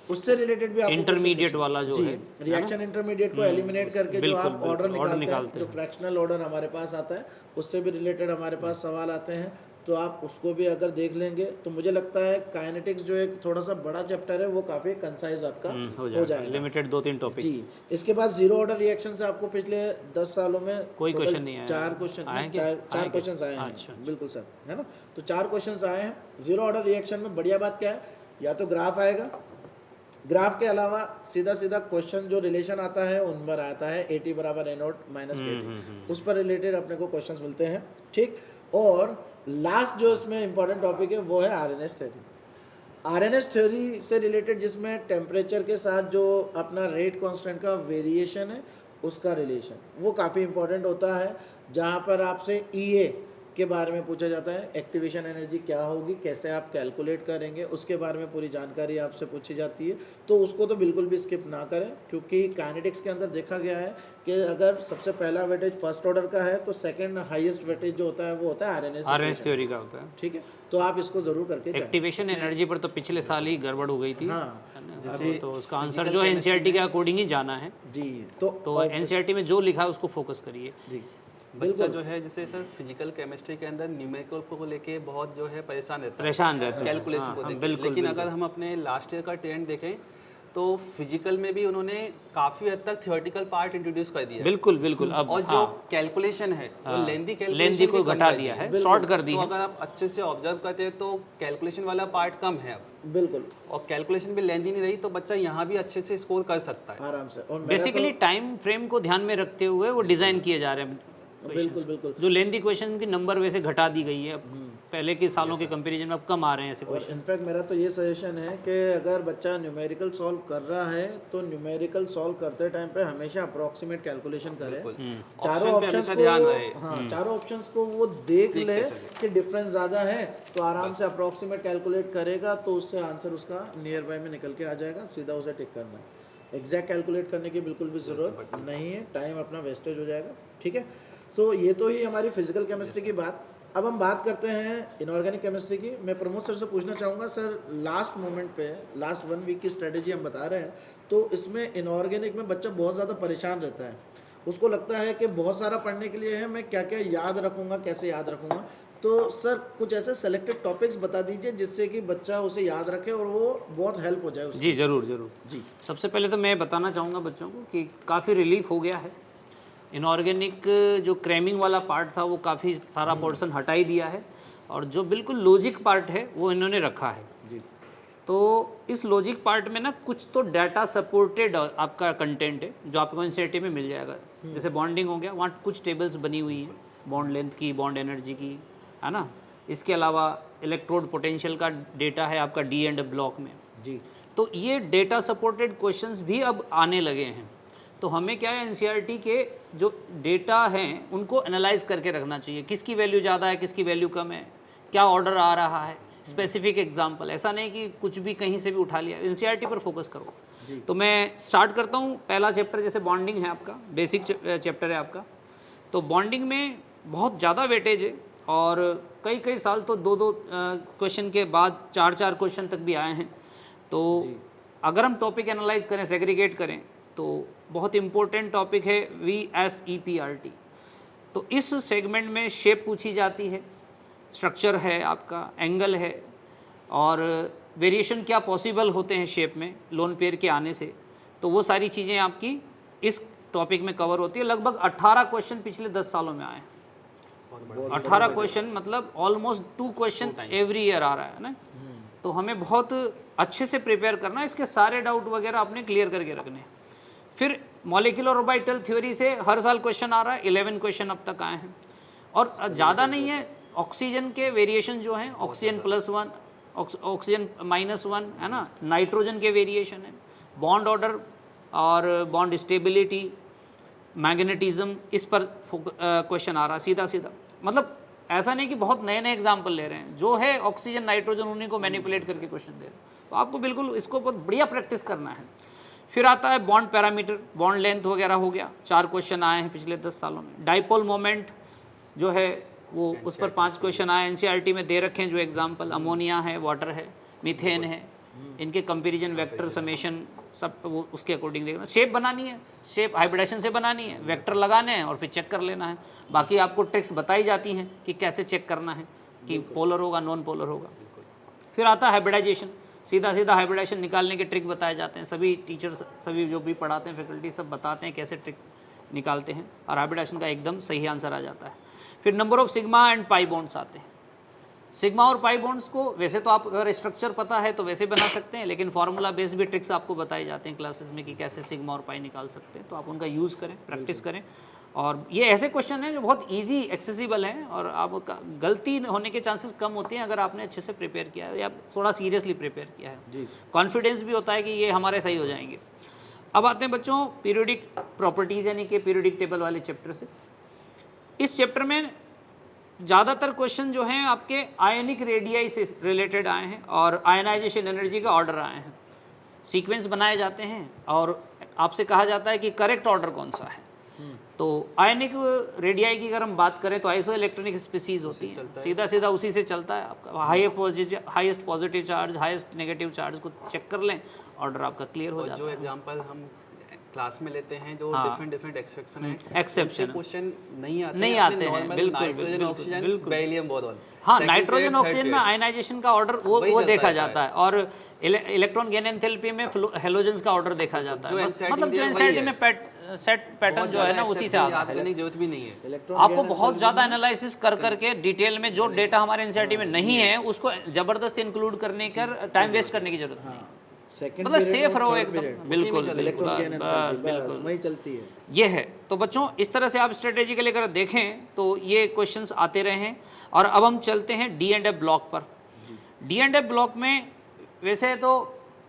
उससे रिलेटेड भी आप इंटरमीडिएट वाला जो है रिएक्शन इंटरमीडिएट को एलिमिनेट करके जो आप ऑर्डर निकालते हैं, जो फ्रैक्शनल ऑर्डर हमारे पास आता है उससे भी रिलेटेड हमारे पास सवाल आते हैं, तो आप उसको भी अगर देख लेंगे तो मुझे लगता है काइनेटिक्स जो एक थोड़ा सा बड़ा चैप्टर है वो काफी कंसाइज आपका हो जाएगा, लिमिटेड 2-3 टॉपिक जी। इसके बाद जीरो ऑर्डर रिएक्शन से आपको पिछले 10 सालों में कोई क्वेश्चन नहीं आया, 4 क्वेश्चन आए हैं, बिल्कुल सर, है ना। तो 4 क्वेश्चन आए हैं जीरो ऑर्डर रिएक्शन में। बढ़िया बात क्या है, या तो ग्राफ आएगा, ग्राफ के अलावा सीधा सीधा क्वेश्चन जो रिलेशन आता है उन पर आता है AT बराबर NO माइनस KT, उस पर रिलेटेड अपने को क्वेश्चंस मिलते हैं, ठीक। और लास्ट जो इसमें इंपॉर्टेंट टॉपिक है वो है RNS थ्योरी। RNS थ्योरी से रिलेटेड जिसमें टेम्परेचर के साथ जो अपना रेट कांस्टेंट का वेरिएशन है उसका रिलेशन वो काफ़ी इंपॉर्टेंट होता है, जहाँ पर आपसे EA के बारे में पूछा जाता है, एक्टिवेशन एनर्जी क्या होगी, कैसे आप कैलकुलेट करेंगे, उसके बारे में पूरी जानकारी आपसे पूछी जाती है। तो उसको तो बिल्कुल भी स्किप ना करें, क्योंकि काइनेटिक्स के अंदर देखा गया है कि अगर सबसे पहला वेटेज फर्स्ट ऑर्डर का है तो सेकंड हाईएस्ट वेटेज जो होता है वो होता है RNS थ्योरी का होता है, ठीक है। तो आप इसको जरूर करके एक्टिवेशन एनर्जी पर तो पिछले साल ही गड़बड़ हो गई थी, हाँ अभी तो उसका आंसर जो है NCERT के अकॉर्डिंग ही जाना है जी। तो NCERT में जो लिखा है उसको फोकस करिए जी। बच्चा जो है जैसे सर फिजिकल केमिस्ट्री के अंदर न्यूमेरिकल को लेके बहुत जो है परेशान रहता है कैलकुलेशन को लेके, लेकिन अगर हम अपने लास्ट ईयर का ट्रेंड देखें तो फिजिकल में भी उन्होंने काफी हद तक थियोरेटिकल पार्ट इंट्रोड्यूस कर दिया, बिल्कुल बिल्कुल। अब और जो कैलकुलेशन है वो लेंथी को घटा दिया है, शॉर्ट कर दी तो है। अगर आप अच्छे से ऑब्जर्व करते हैं तो कैलकुलेशन वाला पार्ट कम है अब, बिल्कुल, और कैलकुलेशन भी लेंथी नहीं रही तो बच्चा यहाँ भी अच्छे से स्कोर कर सकता है आराम से। और बेसिकली टाइम फ्रेम को ध्यान में रखते हुए वो डिजाइन किए जा रहे हैं बिल्कुल बिल्कुल। जो लेंथी क्वेश्चन की नंबर वैसे घटा दी गई है, पहले के सालों के कंपैरिजन में अब कम आ रहे हैं ऐसे क्वेश्चन। इनफैक्ट मेरा तो ये सजेशन है कि अगर बच्चा न्यूमेरिकल सॉल्व कर रहा है तो न्यूमेरिकल सॉल्व करते टाइम पे हमेशा अप्रोक्सीमेट कैलकुलेशन करे, चारों ऑप्शंस को, हाँ चारों ऑप्शंस को वो देख ले कि डिफरेंस ज़्यादा है तो आराम से अप्रोक्सीमेट कैलकुलेट करेगा, तो उससे आंसर उसका नियर बाय में निकल के आ जाएगा, सीधा उसे टिक करना है। एग्जैक्ट कैलकुलेट करने की बिल्कुल भी ज़रूरत नहीं है, टाइम अपना वेस्टेज हो जाएगा, ठीक है। तो ये तो ही हमारी फिजिकल केमिस्ट्री की बात। अब हम बात करते हैं इनऑर्गेनिक केमिस्ट्री की। मैं प्रमोद सर से पूछना चाहूँगा, सर लास्ट मोमेंट पे लास्ट 1 वीक की स्ट्रेटेजी हम बता रहे हैं, तो इसमें इनऑर्गेनिक में बच्चा बहुत ज़्यादा परेशान रहता है, उसको लगता है कि बहुत सारा पढ़ने के लिए है, मैं क्या क्या याद रखूँगा, कैसे याद रखूँगा। तो सर कुछ ऐसे सेलेक्टेड टॉपिक्स बता दीजिए जिससे कि बच्चा उसे याद रखे और वो बहुत हेल्प हो जाए उसकी। जी ज़रूर ज़रूर जी। सबसे पहले तो मैं बताना चाहूँगा बच्चों को कि काफ़ी रिलीफ हो गया है। इनऑर्गेनिक जो क्रैमिंग वाला पार्ट था वो काफ़ी सारा पोर्शन हटा ही दिया है, और जो बिल्कुल लॉजिक पार्ट है वो इन्होंने रखा है जी। तो इस लॉजिक पार्ट में ना कुछ तो डाटा सपोर्टेड आपका कंटेंट है जो आपको NCERT में मिल जाएगा। जैसे बॉन्डिंग हो गया, वहाँ कुछ टेबल्स बनी हुई हैं, बॉन्ड लेंथ की, बॉन्ड एनर्जी की, है ना। इसके अलावा इलेक्ट्रोड पोटेंशियल का डेटा है आपका डी एंड ब्लॉक में जी। तो ये डेटा सपोर्टेड क्वेश्चंस भी अब आने लगे हैं। तो हमें क्या है, NCERT के जो डेटा हैं उनको एनालाइज करके रखना चाहिए, किसकी वैल्यू ज़्यादा है, किसकी वैल्यू कम है, क्या ऑर्डर आ रहा है, स्पेसिफिक एग्जांपल। ऐसा नहीं कि कुछ भी कहीं से भी उठा लिया, NCERT पर फोकस करो। तो मैं स्टार्ट करता हूँ। पहला चैप्टर जैसे बॉन्डिंग है आपका, बेसिक चैप्टर है आपका। तो बॉन्डिंग में बहुत ज़्यादा वेटेज है, और कई साल तो 2-2 क्वेश्चन के बाद 4-4 क्वेश्चन तक भी आए हैं। तो अगर हम टॉपिक एनालाइज करें, सेग्रीगेट करें, तो बहुत इम्पोर्टेंट टॉपिक है VSEPRT। तो इस सेगमेंट में शेप पूछी जाती है, स्ट्रक्चर है आपका, एंगल है, और वेरिएशन क्या पॉसिबल होते हैं शेप में लोन पेयर के आने से। तो वो सारी चीज़ें आपकी इस टॉपिक में कवर होती है। लगभग 18 क्वेश्चन पिछले 10 सालों में आए हैं। 18 क्वेश्चन मतलब ऑलमोस्ट 2 क्वेश्चन एवरी ईयर आ रहा है ना। तो हमें बहुत अच्छे से प्रिपेयर करना है, इसके सारे डाउट वगैरह आपने क्लियर करके रखने हैं। फिर मॉलिक्यूलर ऑर्बिटल थ्योरी से हर साल क्वेश्चन आ रहा है, 11 क्वेश्चन अब तक आए हैं, और ज़्यादा नहीं है। ऑक्सीजन के वेरिएशन जो हैं, ऑक्सीजन +1, ऑक्सीजन -1, है ना। नाइट्रोजन के वेरिएशन है, बॉन्ड ऑर्डर और बॉन्ड स्टेबिलिटी, मैग्नेटिज्म, इस पर क्वेश्चन आ रहा है सीधा सीधा। मतलब ऐसा नहीं कि बहुत नए नए एग्जाम्पल ले रहे हैं, जो है ऑक्सीजन नाइट्रोजन उन्हीं को मैनिपुलेट करके क्वेश्चन दे रहे हैं। तो आपको बिल्कुल इसको बहुत बढ़िया प्रैक्टिस करना है। फिर आता है बॉन्ड पैरामीटर, बॉन्ड लेंथ वगैरह हो गया, 4 क्वेश्चन आए हैं पिछले 10 सालों में। डाइपोल मोमेंट जो है वो उस पर 5 क्वेश्चन आए, एनसीईआरटी में दे रखे हैं जो एग्जाम्पल, अमोनिया है, वाटर है, मीथेन है, इनके कंपेरिजन, वेक्टर, समेशन, सब वो उसके अकॉर्डिंग देखना। शेप बनानी है, शेप हाइब्रिडेशन से बनानी है, वेक्टर लगाने हैं और फिर चेक कर लेना है। बाकी आपको ट्रिक्स बताई जाती हैं कि कैसे चेक करना है कि पोलर होगा, नॉन पोलर होगा। फिर आता है हाइब्रिडाइजेशन, सीधा सीधा हाइब्रिडाइजेशन निकालने के ट्रिक बताए जाते हैं। सभी टीचर्स, सभी जो भी पढ़ाते हैं फैकल्टी, सब बताते हैं कैसे ट्रिक निकालते हैं और हाइब्रिडाइजेशन का एकदम सही आंसर आ जाता है। फिर number of sigma and pi bonds आते हैं। सिग्मा और पाई बॉन्ड्स को वैसे तो आप अगर स्ट्रक्चर पता है तो वैसे बना सकते हैं, लेकिन फार्मूला बेस्ड भी ट्रिक्स आपको बताए जाते हैं क्लासेस में कि कैसे सिग्मा और पाई निकाल सकते हैं। तो आप उनका यूज़ करें, प्रैक्टिस करें। और ये ऐसे क्वेश्चन हैं जो बहुत इजी एक्सेसिबल हैं और आपका गलती होने के चांसेस कम होते हैं अगर आपने अच्छे से प्रिपेयर किया है या थोड़ा सीरियसली प्रिपेयर किया है। कॉन्फिडेंस भी होता है कि ये हमारे सही हो जाएंगे। अब आते हैं बच्चों पीरियोडिक प्रॉपर्टीज़ यानी कि पीरियोडिक टेबल वाले चैप्टर से। इस चैप्टर में ज़्यादातर क्वेश्चन जो हैं आपके आयनिक रेडियाई से रिलेटेड आए हैं और आयनाइजेशन एनर्जी का ऑर्डर आए हैं। सीक्वेंस बनाए जाते हैं और आपसे कहा जाता है कि करेक्ट ऑर्डर कौन सा है। तो आयनिक रेडियाई की अगर हम बात करें तो आइसो इलेक्ट्रॉनिक स्पीसीज होती है, सीधा सीधा उसी से चलता है। आपका highest positive charge, highest negative charge को चेक कर लें, ऑर्डर आपका क्लियर हो जाता है। जो एग्जांपल हम क्लास में लेते हैं जो डिफरेंट एक्सेप्शन है, एक्सेप्शन क्वेश्चन नहीं आते हैं, बिल्कुल नाइट्रोजन, ऑक्सीजन, बेरिलियम, बोरॉन। हाँ, नाइट्रोजन ऑक्सीजन में आयनाइजेशन का ऑर्डर वो देखा जाता है और इलेक्ट्रॉन गेन एंथैल्पी में हेलोजेंस का ऑर्डर देखा जाता है। मतलब जो एनसीईआरटी में सेट पैटर्न जो है ना उसी से आता है, जरूरत भी नहीं है। आपको बहुत ज्यादा एनालिसिस कर करके डिटेल में जो डेटा हमारे एनसीईआरटी में नहीं है उसको जबरदस्त इंक्लूड करने का टाइम वेस्ट करने की जरूरत नहीं। मतलब सेफ रहो एकदम, बिल्कुल वही चलती है। ये है। तो बच्चों इस तरह से आप स्ट्रेटेजिकली अगर देखें तो ये क्वेश्चंस आते रहे हैं। और अब हम चलते हैं डी एंड एफ ब्लॉक पर। डी एंड एफ ब्लॉक में वैसे तो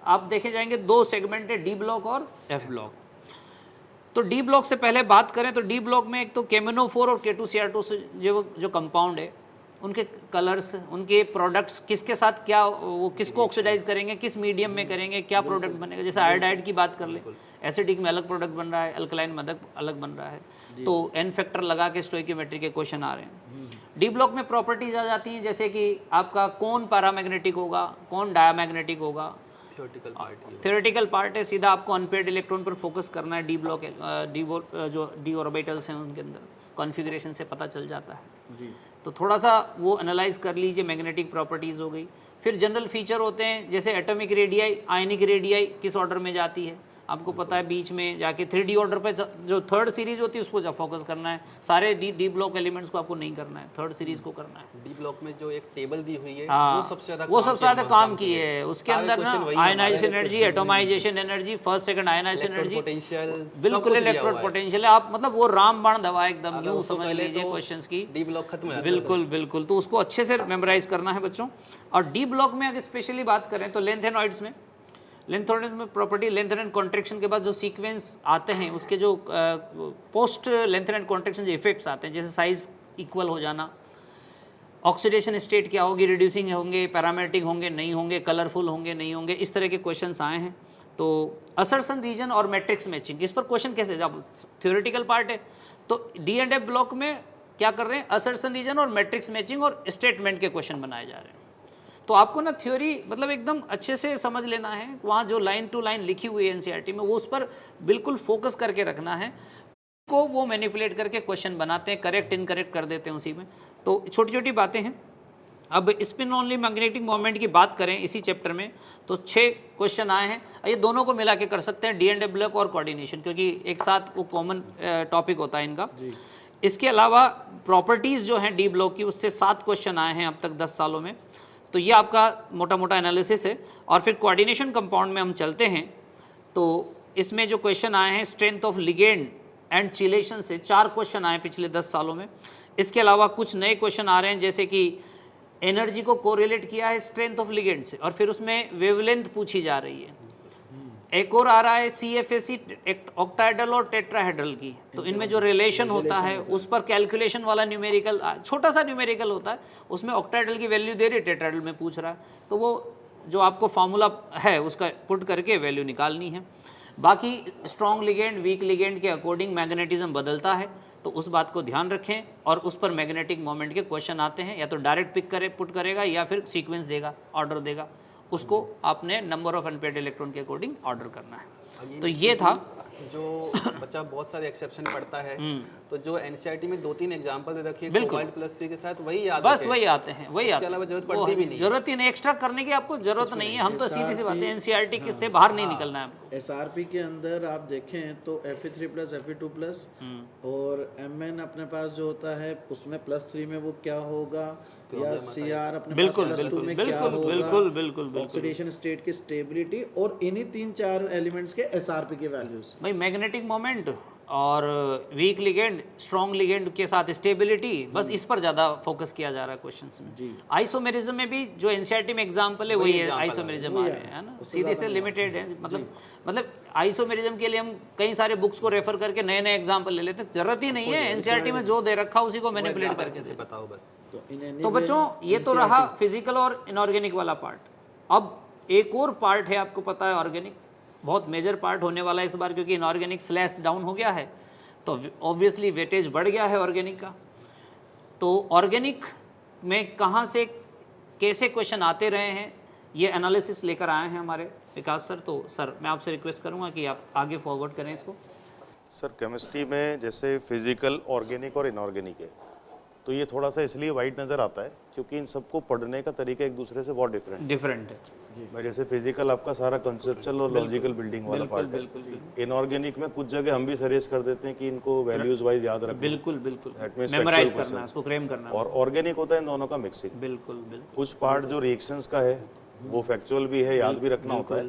आप देखे जाएंगे 2 सेगमेंट है, डी ब्लॉक और एफ ब्लॉक। तो डी ब्लॉक से पहले बात करें तो डी ब्लॉक में एक तो केमिनो4 और K2Cr2 से जो कंपाउंड है उनके कलर्स, उनके प्रोडक्ट्स, किसके साथ क्या वो किसको ऑक्सीडाइज करेंगे, किस मीडियम में करेंगे, क्या प्रोडक्ट बनेगा। जैसे आयोडाइड की बात कर ले, एसिडिक में अलग प्रोडक्ट बन रहा है, अल्कलाइन में अलग बन रहा है। तो एन फैक्टर लगा के स्टोइकियोमेट्री के क्वेश्चन आ रहे हैं। डी ब्लॉक में प्रॉपर्टीज आ जाती हैं जैसे कि आपका कौन पैरामैग्नेटिक होगा, कौन डायामैग्नेटिक होगा। थ्योरेटिकल पार्ट है, सीधा आपको अनपेयर्ड इलेक्ट्रॉन पर फोकस करना है। डी ब्लॉक जो डी ऑर्बिटल्स हैं उनके अंदर कॉन्फ़िगरेशन से पता चल जाता है। तो थोड़ा सा वो एनालाइज कर लीजिए। मैग्नेटिक प्रॉपर्टीज़ हो गई। फिर जनरल फीचर होते हैं जैसे एटॉमिक रेडियाई, आयनिक रेडियाई किस ऑर्डर में जाती है आपको पता है। बीच में जाके 3D ऑर्डर पे जो थर्ड सीरीज होती है उसको जब फोकस करना है। सारे डी ब्लॉक एलिमेंट्स को आपको नहीं करना है, थर्ड सीरीज को करना है। डी ब्लॉक में जो एक टेबल दी हुई है वो सबसे ज़्यादा काम की है। उसके अंदर ना ionization energy, atomization energy, first second ionization energy, बिल्कुल इलेक्ट्रॉन पोटेंशियल है। आप मतलब वो रामबाण दवा एकदम यूं समझ लीजिए क्वेश्चंस की। डी ब्लॉक खत्म है। बिल्कुल। तो उसको अच्छे से मेमोराइज करना है बच्चों। और डी ब्लॉक में अगर स्पेशली बात करें तो लेंथेनॉइड्स में प्रॉपर्टी लेंथन एंड कॉन्ट्रैक्शन के बाद जो सीक्वेंस आते हैं उसके जो पोस्ट लेंथन एंड कॉन्ट्रैक्शन जो इफेक्ट्स आते हैं, जैसे साइज इक्वल हो जाना, ऑक्सीडेशन स्टेट क्या होगी, रिड्यूसिंग होंगे, पैरामेट्रिक होंगे, नहीं होंगे, कलरफुल होंगे, नहीं होंगे, इस तरह के क्वेश्चंस आए हैं। तो असर्शन रीजन और मैट्रिक्स मैचिंग, इस पर क्वेश्चन कैसे, जब थ्योरेटिकल पार्ट है तो डी एंड एफ ब्लॉक में क्या कर रहे हैं, असर्शन रीजन और मैट्रिक्स मैचिंग और स्टेटमेंट के क्वेश्चन बनाए जा रहे हैं। तो आपको ना थ्योरी मतलब एकदम अच्छे से समझ लेना है। वहाँ जो लाइन टू लाइन लिखी हुई है एनसीईआरटी में वो उस पर बिल्कुल फोकस करके रखना है। को वो मैनिपुलेट करके क्वेश्चन बनाते हैं, करेक्ट इनकरेक्ट कर देते हैं उसी में। तो छोटी छोटी बातें हैं। अब स्पिन ओनली मैग्नेटिक मोमेंट की बात करें इसी चैप्टर में तो 6 क्वेश्चन आए हैं। ये दोनों को मिला के कर सकते हैं, डी एंड एफ ब्लॉक और कोऑर्डिनेशन, क्योंकि एक साथ वो कॉमन टॉपिक होता है इनका। इसके अलावा प्रॉपर्टीज़ जो हैं डी ब्लॉक की उससे 7 क्वेश्चन आए हैं अब तक 10 सालों में। तो ये आपका मोटा मोटा एनालिसिस है। और फिर कोऑर्डिनेशन कंपाउंड में हम चलते हैं तो इसमें जो क्वेश्चन आए हैं strength of ligand and chelation से 4 क्वेश्चन आए पिछले 10 सालों में। इसके अलावा कुछ नए क्वेश्चन आ रहे हैं जैसे कि एनर्जी को कोरिलेट किया है स्ट्रेंथ ऑफ लिगेंड से और फिर उसमें वेवलेंथ पूछी जा रही है। एक और आ रहा है CFAC ऑक्टाहेड्रल और टेट्राहेड्रल की। तो इनमें जो रिलेशन होता है उस पर कैलकुलेशन वाला न्यूमेरिकल, छोटा सा न्यूमेरिकल होता है, उसमें ऑक्टाहेड्रल की वैल्यू दे रही है, टेट्राहेड्रल में पूछ रहा है, तो वो जो आपको फार्मूला है उसका पुट करके वैल्यू निकालनी है। बाकी स्ट्रॉन्ग लिगेंड वीक लिगेंड के अकॉर्डिंग मैग्नेटिज्म बदलता है, तो उस बात को ध्यान रखें। और उस पर मैग्नेटिक मोमेंट के क्वेश्चन आते हैं, या तो डायरेक्ट पुट करेगा या फिर सीक्वेंस देगा, ऑर्डर देगा, उसको आपने नंबर ऑफ अनपेयर्ड इलेक्ट्रॉन के अकॉर्डिंग ऑर्डर करना है। तो ये था जो बच्चा बहुत सारे एक्सेप्शन पढ़ता है, तो जो एनसीईआरटी में 2-3 एग्जांपल दे रखी है बिल्कुल। कोबाल्ट +3 के साथ वही याद बस रखें। वही आते हैं, वही आते हैं, अलावा जरूरत पड़ती भी नहीं है। जरूरत ही नहीं, एक्स्ट्रा करने की आपको जरूरत नहीं है। हम तो सीधी सी बात है, एनसीईआरटी से बाहर नहीं निकलना है आपको। एसआरपी के अंदर आप देखें तो Fe3+ Fe2+ और Mn अपने पास जो होता है उसमें +3 में वो क्या होगा, या Cr अपने बिल्कुल, पास +2 में क्या बिल्कुल, होगा, बिल्कुल, बिल्कुल, ऑक्सीडेशन स्टेट की स्टेबिलिटी, और इन्हीं 3-4 एलिमेंट्स के एसआरपी के वैल्यूज। भाई मैग्नेटिक मोमेंट और वीक लिगेंड, स्ट्रॉन्ग लिगेंड के साथ स्टेबिलिटी, बस इस पर ज़्यादा फोकस किया जा रहा है क्वेश्चंस में। आइसोमेरिज्म में भी जो एनसीईआरटी में एग्जांपल है वही है, आइसोमेरिज्म आ रहे हैं, है ना, सीधे से लिमिटेड है। मतलब आइसोमेरिज्म के लिए हम कई सारे बुक्स को रेफर करके नए नए एग्जांपल ले लेते हैं, जरूरत ही नहीं है। एनसीईआरटी में जो दे रखा उसी को मैनिपुलेट करके दे। बताओ बस। तो बच्चों ये तो रहा फिजिकल और इनऑर्गेनिक वाला पार्ट। अब एक और पार्ट है, आपको पता है, ऑर्गेनिक, बहुत मेजर पार्ट होने वाला है इस बार, क्योंकि इनऑर्गेनिक स्लैश डाउन हो गया है, तो ऑब्वियसली वेटेज बढ़ गया है ऑर्गेनिक का। तो ऑर्गेनिक में कहाँ से कैसे क्वेश्चन आते रहे हैं, ये एनालिसिस लेकर आए हैं हमारे विकास सर। तो सर मैं आपसे रिक्वेस्ट करूँगा कि आप आगे फॉरवर्ड करें इसको। सर केमिस्ट्री में जैसे फिजिकल, ऑर्गेनिक और इनऑर्गेनिक है, तो ये थोड़ा सा इसलिए वाइड नज़र आता है क्योंकि इन सबको पढ़ने का तरीका एक दूसरे से बहुत डिफरेंट है। मैं जैसे फिजिकल आपका सारा कंसेप्चुअल और लॉजिकल बिल्डिंग वाला पार्ट है, इनऑर्गेनिक में कुछ जगह हम भी सजेस्ट कर देते हैं कि इनको वैल्यूज वाइज याद रखना, बिल्कुल बिल्कुल That means मेमोराइज factual करना है, उसको क्रेम करना है। और ऑर्गेनिक होता है इन दोनों का मिक्सिंग। बिल्कुल बिल्कुल कुछ पार्ट जो रिएक्शंस का है वो फैक्चुअल भी है, याद भी रखना होता है,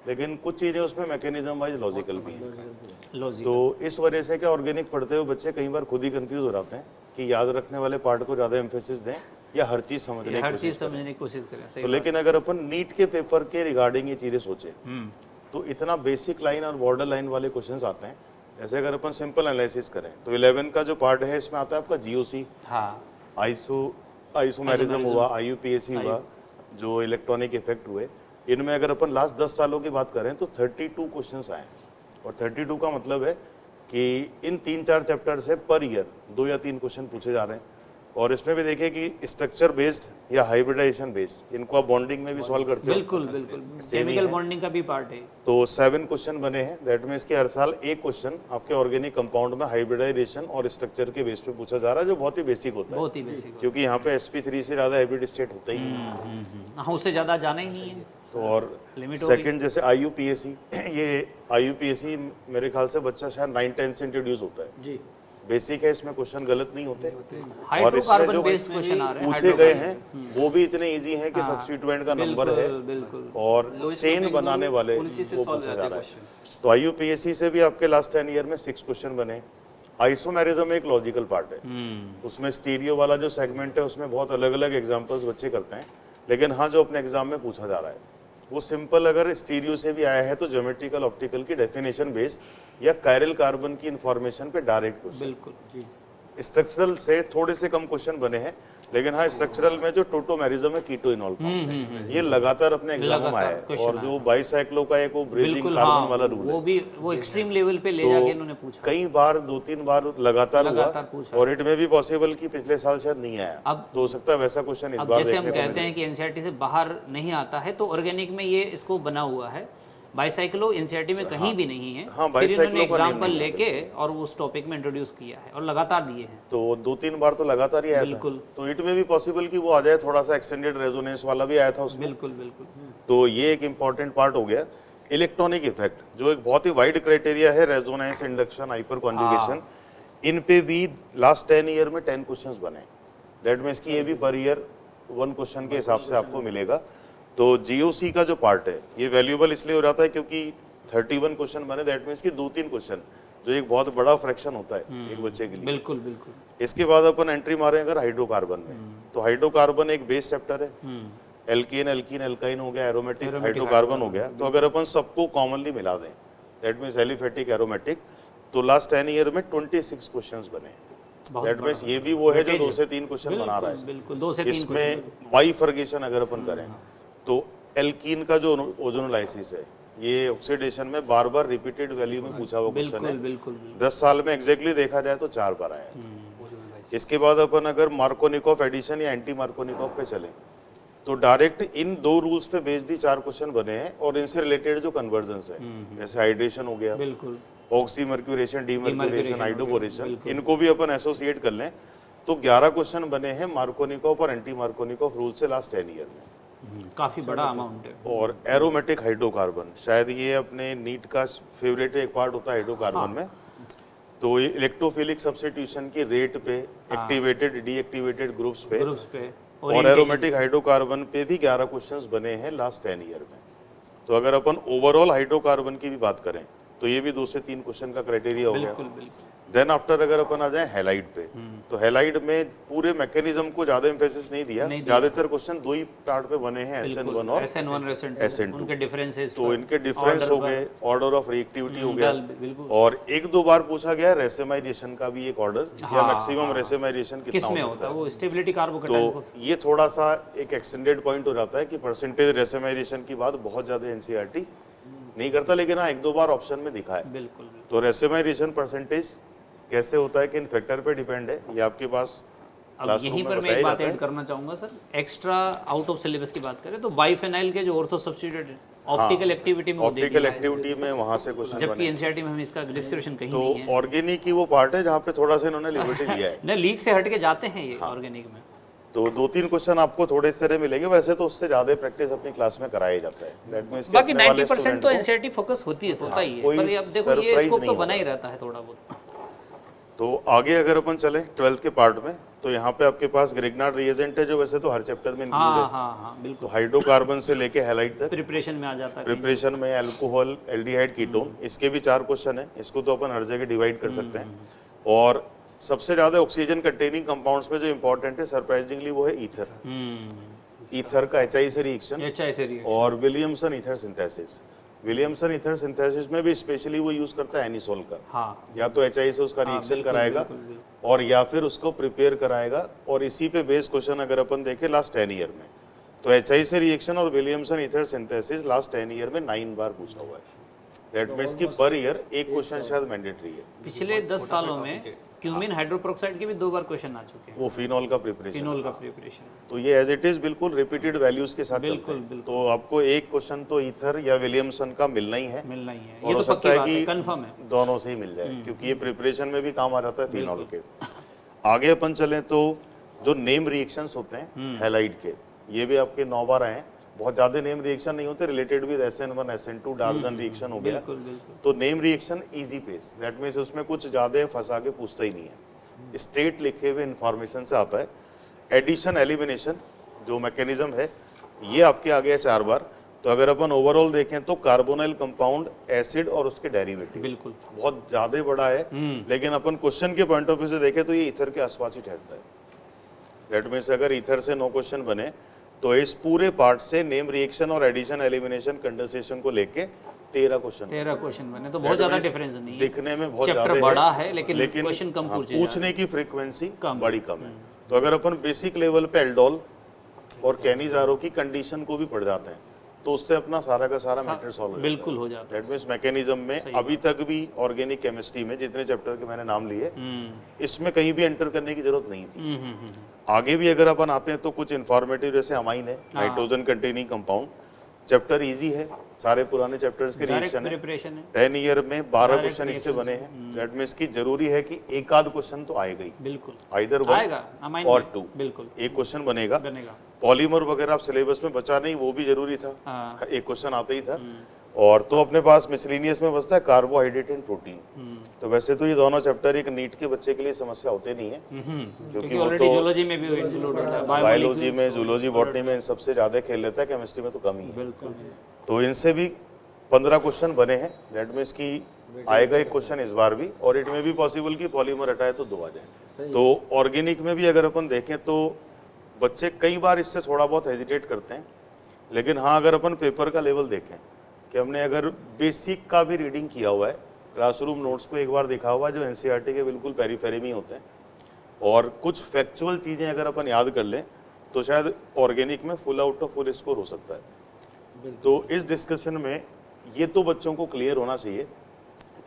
लेकिन कुछ चीज़ें उसमें मैकेनिज्म वाइज लॉजिकल भी हैं। लॉजिक। तो इस वजह से क्या ऑर्गेनिक पढ़ते हुए बच्चे कई बार खुद ही कंफ्यूज हो जाते हैं कि याद रखने वाले पार्ट को ज़्यादा एम्फेसिस दें या हर चीज़ समझने की हर कोशिश चीज़ समझने की कोशिश करें। तो सही लेकिन अगर अपन नीट के पेपर के रिगार्डिंग ये चीज़ें सोचें तो इतना बेसिक लाइन और बॉर्डर लाइन वाले क्वेश्चंस आते हैं। जैसे अगर अपन सिंपल एनालिसिस करें तो 11 का जो पार्ट है इसमें आता है आपका जीओसी, हाँ, आइसोमेरिज्म हुआ, आईयूपीएसी हुआ, जो इलेक्ट्रॉनिक इफेक्ट हुए। इनमें अगर अपन लास्ट 10 सालों की बात करें तो 32 क्वेश्चंस आए, और 32 का मतलब है कि इन 3-4 चैप्टर से पर ईयर 2 या 3 क्वेश्चन पूछे जा रहे हैं। और इसमें भी देखिए कि स्ट्रक्चर बेस्ड या हाइब्रिडाइजेशन बेस्ड, इनको आप बॉन्डिंग में भी सॉल्व करते हो। बिल्कुल बिल्कुल, केमिकल बॉन्डिंग का भी पार्ट है। तो 7 क्वेश्चन बने हैं, दैट मीन्स कि हर साल एक क्वेश्चन आपके ऑर्गेनिक कंपाउंड में हाइब्रिडाइजेशन और स्ट्रक्चर के बेस पे पूछा जा रहा है, जो बहुत ही बेसिक होता है, बहुत ही बेसिक, क्योंकि यहाँ पे sp3 से ज़्यादा हाइब्रिड स्टेट होता ही नहीं है। हाँ, उससे ज़्यादा जाना ही नहीं है। तो और लिमिट हो गई। सेकंड जैसे आईयूपीएसी, ये आईयूपीएसी मेरे ख्याल से बच्चा शायद 9-10 से इंट्रोड्यूस होता है जी, बेसिक है, इसमें क्वेश्चन गलत नहीं होते, और इसमें हाइड्रोकार्बन जो बेस्ड क्वेश्चन आ रहे हैं, पूछे गए हैं वो भी इतने इजी हैं कि सब्स्टिट्यूएंट का नंबर है बिल्कुल और चेन बनाने वाले वो पूछा जा रहा है। तो आईयूपीएसी से भी आपके लास्ट 10 ईयर में 6 क्वेश्चन बने। आइसोमेरिज्म एक लॉजिकल पार्ट है, उसमें स्टीरियो वाला जो सेगमेंट है उसमें बहुत अलग अलग एग्जांपल्स बच्चे करते हैं, लेकिन हाँ जो अपने एग्जाम में पूछा जा रहा है वो सिंपल अगर स्टीरियो से भी आया है तो ज्योमेट्रिकल ऑप्टिकल की डेफिनेशन बेस या कायरल कार्बन की इंफॉर्मेशन पे डायरेक्ट क्वेश्चन। बिल्कुल जी। स्ट्रक्चरल से थोड़े से कम क्वेश्चन बने हैं, लेकिन हाँ स्ट्रक्चरल में जो टोटोमेरिज्म है, कीटोइनॉल ये लगातार अपने एग्जाम में आया है। और जो बाइसाइक्लो का एक वो ब्रेजिंग बिल्कुल, कार्बन हाँ, वाला रूल वो भी वो एक्सट्रीम लेवल पे ले जाके इन्होंने पूछा। कई बार 2-3 बार लगातार हुआ, पूछा। और इट में भी पॉसिबल कि पिछले साल शायद नहीं आया, अब तो हो सकता है वैसा क्वेश्चन इस अब बार जैसे हम देखने को कहते हैं कि एनसीईआरटी से बाहर नहीं आता है, तो ऑर्गेनिक में ये इसको बना हुआ है। बाइसाइक्लो एनसीईआरटी में कहीं भी नहीं है। हाँ, फिर इन्होंने बाइसाइक्लो का एग्जाम्पल लेके और उस टॉपिक में इंट्रोड्यूस किया है और लगातार दिए हैं। तो 2-3 बार तो लगातार ही आया था। बिल्कुल। तो इट में भी पॉसिबल कि वो आ जाए, थोड़ा सा एक्सटेंडेड रेजोनेंस वाला भी आया था उसमें। बिल्कुल बिल्कुल। तो ये एक इंपॉर्टेंट पार्ट हो गया। इलेक्ट्रॉनिक इफेक्ट जो एक बहुत ही वाइड क्राइटेरिया है, रेजोनेंस, इंडक्शन, हाइपर कॉन्जुगेशन, इन पे भी लास्ट 10 ईयर में 10 क्वेश्चंस बने। दैट मीन्स कि ये भी पर ईयर 1 क्वेश्चन के हिसाब से आपको मिलेगा। तो जीओसी का जो पार्ट है ये वैल्यूएबल इसलिए हो जाता है क्योंकि 31 क्वेश्चन बने, दैट मीन्स कि 2-3 क्वेश्चन, जो एक बहुत बड़ा फ्रैक्शन होता है एक बच्चे के लिए। बिल्कुल बिल्कुल। इसके बाद अपन एंट्री मारे अगर हाइड्रोकार्बन में, तो हाइड्रोकार्बन एक बेस चैप्टर है। एल्केन, एल्कीन, एल्काइन हो गया, एरोमेटिक, हाइड्रोकार्बन हो गया। तो अगर अपन सबको कॉमनली मिला दें, दैट मीन्स एलिफेटिक, एरोमेटिक, तो लास्ट 10 ईयर में 26 क्वेश्चंस बने। दैट मीन्स ये भी वो है जो 2 से 3 क्वेश्चन बना रहा है। बिल्कुल 2 से 3 इसमें बाइफर्गेशन अगर अपन करें तो एल्कीन का जो ओजोनोलाइसिस है ये ऑक्सीडेशन में बार बार रिपीटेड वैल्यू में पूछा हुआ क्वेश्चन है। बिल्कुल 10 साल में एग्जैक्टली देखा जाए तो 4 बार आया है। इसके बाद अपन अगर मार्कोनिकॉफ एडिशन या एंटी मार्कोनिकॉफ पे चले तो डायरेक्ट इन 2 रूल्स पे बेस्ड ही 4 क्वेश्चन बने हैं और इनसे रिलेटेड जो कन्वर्जन्स है जैसे हाइड्रेशन हो गया, बिल्कुल ऑक्सीमर्क्यूरेशन, डीमर्क्यूरेशन, हाइड्रोपोरेशन, इनको भी अपन एसोसिएट कर लें तो 11 क्वेश्चन बने हैं मार्कोनिकॉफ और एंटी मार्कोनिकॉफ रूल से लास्ट 10 ईयर में। काफी बड़ा अमाउंट है। और एरोमेटिक हाइड्रोकार्बन, शायद ये अपने नीट का फेवरेट एक पार्ट होता है हाइड्रोकार्बन में। तो ये इलेक्ट्रोफिलिक सब्स्टिट्यूशन की रेट पे, एक्टिवेटेड डीएक्टिवेटेड ग्रुप्स पे और एरोमेटिक हाइड्रोकार्बन पे भी 11 क्वेश्चंस बने हैं लास्ट 10 ईयर में। तो अगर अपन ओवरऑल हाइड्रोकार्बन की भी बात करें तो ये भी 2 से 3 क्वेश्चन का क्राइटेरिया हो गया। देन आफ्टर अगर अपन आ जाए हैलाइड पे, तो हैलाइड में पूरे मैकेनिज्म को ज्यादा एम्फेसिस नहीं दिया, ज्यादातर क्वेश्चन 2 ही पार्ट पे बने हैं, SN1 और SN2। उनके डिफरेंसेस तो इनके डिफरेंस हो गए, ऑर्डर ऑफ रिएक्टिविटी हो गया, और 1-2 बार पूछा गया रेसेमाइजेशन का भी एक ऑर्डर, या मैक्सिमम रेसेमाइजेशन कितना होता है, वो स्टेबिलिटी कार्बोकैटायन। तो ये थोड़ा सा एक एक्सटेंडेड पॉइंट हो जाता है कि परसेंटेज रेसेमाइजेशन की बात बहुत ज्यादा एनसीईआरटी नहीं करता, लेकिन हाँ 1-2 बार ऑप्शन में दिखा है। बिल्कुल। तो रेसेमाइजेशन परसेंटेज कैसे होता है, किन फैक्टर पे डिपेंड है, ये आपके पास अब यहीं पर मैं एक बात ऐड करना चाहूंगा sir, extra out of syllabus की बात करें तो बाइफेनाइल के जो ऑर्थो सब्स्टिट्यूट है ऑप्टिकल एक्टिविटी में, ऑप्टिकल एक्टिविटी में वहां से क्वेश्चन, जबकि एनसीईआरटी में हमें इसका डिस्क्रिप्शन कहीं तो नहीं है। ऑर्गेनिक की वो पार्ट है जहाँ पे थोड़ा सा इन्होंने लिबर्टी लिया है। न लीक से हट के जाते हैं ये ऑर्गेनिक में। तो 2-3 क्वेश्चन आपको थोड़े इस तरह मिलेंगे, वैसे तो उससे ज्यादा प्रैक्टिस अपनी क्लास में कराया जाता है। बाकी 90% तो एनसीईआरटी फोकस होता ही है, पर अब देखो ये स्कोप तो बना ही रहता है थोड़ा बहुत। तो आगे अगर अपन चले 12th के पार्ट में, तो यहाँ पे आपके पास ग्रिग्नार्ड रिएजेंट है जो वैसे तो हर चैप्टर में इंक्लूड है। हाँ, बिल्कुल। तो हाइड्रोकार्बन से लेके हैलाइड तक प्रिपरेशन में आ जाता है। प्रिपरेशन में अल्कोहल, एल्डिहाइड, कीटोन, इसके भी 4 क्वेश्चन है। इसको तो अपन हर जगह डिवाइड कर सकते हैं। और सबसे ज्यादा ऑक्सीजन कंटेनिंग कंपाउंड्स में जो इंपॉर्टेंट है सरप्राइजिंगली वो है ईथर। ईथर का HI से रिएक्शन और Williamson ether synthesis. Williamson ether synthesis में भी स्पेशली वो यूज करता है एनिसोल का। या तो HI से उसका रिएक्शन कराएगा और या फिर उसको प्रिपेयर कराएगा, और इसी पे बेस क्वेश्चन अगर अपन देखें लास्ट 10 ईयर में, तो HI से रिएक्शन और Williamson ether synthesis last 10 year में 9 बार पूछा हुआ है। दैट मींस कि पर ईयर एक क्वेश्चन शायद मैंडेटरी है। पिछले 10 सालों में क्यूमिन हाइड्रोपेरोक्साइड के भी 2 बार क्वेश्चन आ चुके हैं। वो फिनॉल का प्रिपरेशन। तो ये एज इट इज बिल्कुल रिपीटेड वैल्यूज के साथ चलते हैं। तो आपको एक क्वेश्चन तो ईथर या विलियमसन का मिलना ही है। ये तो पक्की बात है, कंफर्म है। दोनों से ही मिल जाए, क्योंकि ये प्रिपरेशन में भी काम आ जाता है फिनॉल के। आगे अपन चलें तो जो नेम रिएक्शंस होते हैं हैलाइड के, ये भी आपके 9 बार आए हैं। बहुत ज्यादा नेम रिएक्शन नहीं होते, related with SN1 SN2 डार्जन reaction हो गया। तो name reaction easy pace, that means उसमें कुछ ज्यादा फंसा के पूछता ही नहीं है, स्ट्रेट लिखे हुए इंफॉर्मेशन से आता है। एडिशन एलिमिनेशन जो मैकेनिज्म है ये आपके आ गया 4 बार। तो अगर अपन ओवरऑल देखें तो कार्बोनाइल कंपाउंड, एसिड और उसके डेरिवेटिव बिल्कुल बहुत ज्यादा बड़ा है, लेकिन अपन क्वेश्चन के पॉइंट ऑफ व्यू से देखें तो ये ईथर के आसपास ही ठहरता है। दैट मींस अगर ईथर से 9 क्वेश्चन बने तो इस पूरे पार्ट से नेम रिएक्शन और एडिशन एलिमिनेशन कंडेंसेशन को लेके 13 क्वेश्चन बने। तो बहुत ज्यादा डिफरेंस नहीं है, दिखने में बहुत चैप्टर ज्यादा बड़ा है, लेकिन क्वेश्चन कम पूछने की फ्रीक्वेंसी बड़ी कम है। तो अगर अपन बेसिक लेवल पे एल्डोल और कैनिजारो की कंडीशन को भी पढ़ जाते हैं तो उससे अपना सारा का सारा मैटर सॉल्व बिल्कुल हो जाता है। दैट मींस मैकेनिज्म में अभी तक भी ऑर्गेनिक केमिस्ट्री में जितने चैप्टर के मैंने नाम लिए, इसमें कहीं भी एंटर करने की जरूरत नहीं थी। आगे भी अगर अपन आते हैं तो कुछ इंफॉर्मेटिव, जैसे अमाइन है, nitrogen containing compound, chapter easy है, सारे पुराने चैप्टर्स के रिएक्शन है। 10 ईयर में 12 क्वेश्चन इससे बने हैं। दैट मींस की जरूरी है कि एक आध क्वेश्चन तो आएगा ही, बिल्कुल आइदर 1 और 2, बिल्कुल एक क्वेश्चन बनेगा। पॉलीमर वगैरह आप सिलेबस में बचा नहीं, वो भी जरूरी था, एक क्वेश्चन आता ही था। और तो अपने पास मिसलिनियस में बचता है कार्बोहाइड्रेट एंड प्रोटीन। तो वैसे तो ये दोनों चैप्टर एक नीट के बच्चे के लिए समस्या होते नहीं है, क्योंकि वो तो जूलॉजी में भी इंक्लूड होता है, बायोलॉजी में, जूलॉजी, बॉटनी में सबसे ज्यादा खेल लेता है, केमिस्ट्री में तो कम ही है। तो इनसे भी 15 क्वेश्चन बने हैं। दैट मींस की आएगा एक क्वेश्चन इस बार भी, और इट में भी पॉसिबल कि पॉलीमर हटाए तो 2 आ जाए। तो ऑर्गेनिक में भी अगर अपन देखें तो बच्चे कई बार इससे थोड़ा बहुत हेजिटेट करते हैं, लेकिन हाँ अगर अपन पेपर का लेवल देखें कि हमने अगर बेसिक का भी रीडिंग किया हुआ है, क्लासरूम नोट्स को एक बार देखा हुआ है जो एनसीईआरटी के बिल्कुल पेरीफेरी में होते हैं, और कुछ फैक्चुअल चीज़ें अगर अपन याद कर लें तो शायद ऑर्गेनिक में full out of full score हो सकता है। तो इस डिस्कशन में ये तो बच्चों को क्लियर होना चाहिए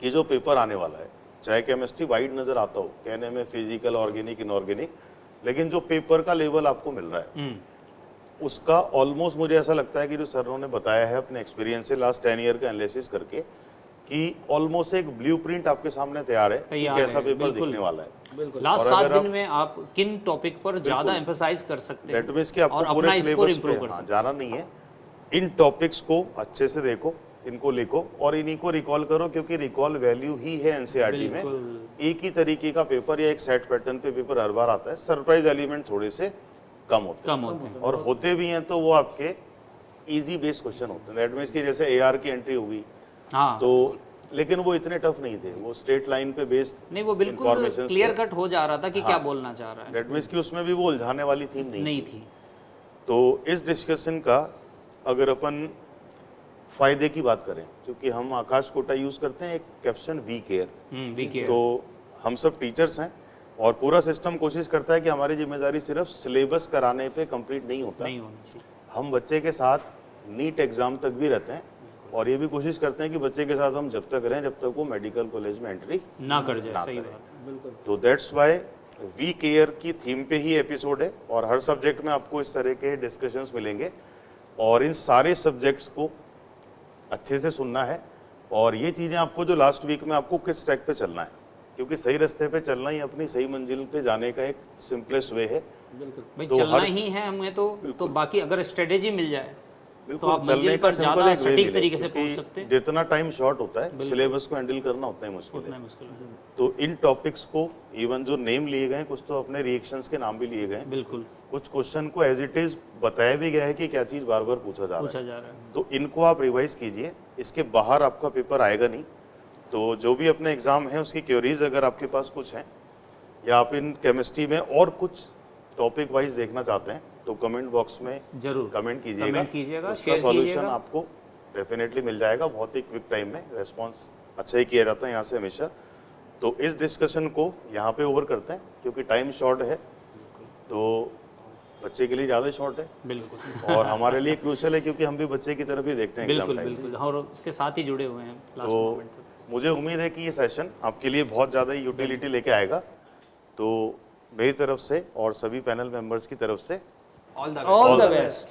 कि जो पेपर आने वाला है, चाहे केमिस्ट्री वाइड नज़र आता हो, कहने में फिजिकल, ऑर्गेनिक, इनऑर्गेनिक, लेकिन जो पेपर का लेवल आपको मिल रहा है उसका ऑलमोस्ट मुझे ऐसा लगता है कि जो सर ने बताया है अपने एक्सपीरियंस से लास्ट 10 ईयर का एनालिसिस करके कि ऑलमोस्ट एक ब्लूप्रिंट आपके सामने तैयार है कि कैसा पेपर दिखने वाला है। लास्ट 7 दिन में आप किन टॉपिक पर ज्यादा एम्फसाइज कर सकते हैं दैट मींस कि आपको और पूरे अपना स्कोर सिलेबस इंप्रूव पे कर सकते जाना नहीं है, इन टॉपिक्स को अच्छे से देखो, इनको लिखो और इन्हीं को रिकॉल करो, क्योंकि रिकॉल वैल्यू ही है एनसीईआरटी में। एक ही तरीके का पेपर या एक सेट पैटर्न पे पेपर हर बार आता है, सरप्राइज एलिमेंट थोड़े से कम होते हैं और होते भी हैं तो वो आपके इजी बेस क्वेश्चन होते हैं। दैट मींस कि जैसे एआर की एंट्री होगी हाँ तो, लेकिन वो इतने टफ नहीं थे, वो स्ट्रेट लाइन पे बेस्ड नहीं, वो बिल्कुल क्लियर कट हो जा रहा था कि क्या बोलना चाह रहा है। दैट मींस कि उसमें भी वो उलझाने वाली थीम नहीं थी। तो इस डिस्कशन का अगर अपन फायदे की बात करें, क्योंकि हम आकाश कोटा यूज करते हैं एक कैप्शन वी केयर, तो हम सब टीचर्स हैं और पूरा सिस्टम कोशिश करता है कि हमारी जिम्मेदारी सिर्फ सिलेबस कराने पे कंप्लीट नहीं होता, हम बच्चे के साथ नीट एग्जाम तक भी रहते हैं और ये भी कोशिश करते हैं कि बच्चे के साथ हम जब तक रहें जब तक वो मेडिकल कॉलेज में एंट्री ना कर जाए। सही बात, बिल्कुल। तो दैट्स वाई वी केयर की थीम पे ही एपिसोड है और हर सब्जेक्ट में आपको इस तरह के डिस्कशंस मिलेंगे और इन सारे सब्जेक्ट्स को अच्छे से सुनना है और ये चीज़ें आपको जो लास्ट वीक में आपको किस ट्रैक पे चलना है, क्योंकि सही रास्ते पे चलना ही अपनी सही मंजिल पे जाने का एक सिंपलेस्ट वे है। भाई तो चलना ही है हमें तो बाकी अगर स्ट्रेटेजी मिल जाए तो बिल्कुल आप चलने मंजिल का पर सिंपल ज्यादा एक वे सटीक मिले, तरीके से क्योंकि पहुंच सकते हैं। जितना टाइम शॉर्ट होता है सिलेबस को हैंडल करना उतना ही मुश्किल उतना है। मुश्किल है। तो इन टॉपिक्स को इवन जो नेम लिए गए हैं, कुछ तो अपने रिएक्शंस के नाम भी लिए गए हैं, बिल्कुल कुछ क्वेश्चन को एज इट इज बताया भी गया है कि क्या चीज़ बार बार पूछा जा रहा है, तो इनको आप रिवाइज कीजिए। इसके बाहर आपका पेपर आएगा नहीं, तो जो भी अपने एग्जाम है उसकी क्वेरीज अगर आपके पास कुछ हैं या आप इन केमिस्ट्री में और कुछ टॉपिक वाइज देखना चाहते हैं तो कमेंट बॉक्स में जरूर कमेंट कीजिएगा, कीजिएगा, उसका शेयर सॉल्यूशन कीजिएगा। आपको डेफिनेटली मिल जाएगा बहुत ही क्विक टाइम में। रेस्पॉन्स अच्छा ही किया जाता है यहाँ से हमेशा। तो इस डिस्कशन को यहाँ पे ओवर करते हैं क्योंकि टाइम शॉर्ट है, तो बच्चे के लिए ज़्यादा शॉर्ट है बिल्कुल और हमारे लिए क्रूशल है क्योंकि हम भी बच्चे की तरफ ही देखते हैं एग्जाम बिल्कुल टाइम। बिल्कुल और उसके साथ ही जुड़े हुए हैं लास्ट तो मोमेंट तक। मुझे उम्मीद है कि ये सेशन आपके लिए बहुत ज़्यादा यूटिलिटी लेके आएगा। तो मेरी तरफ से और सभी पैनल मेंबर्स की तरफ से all the all the best.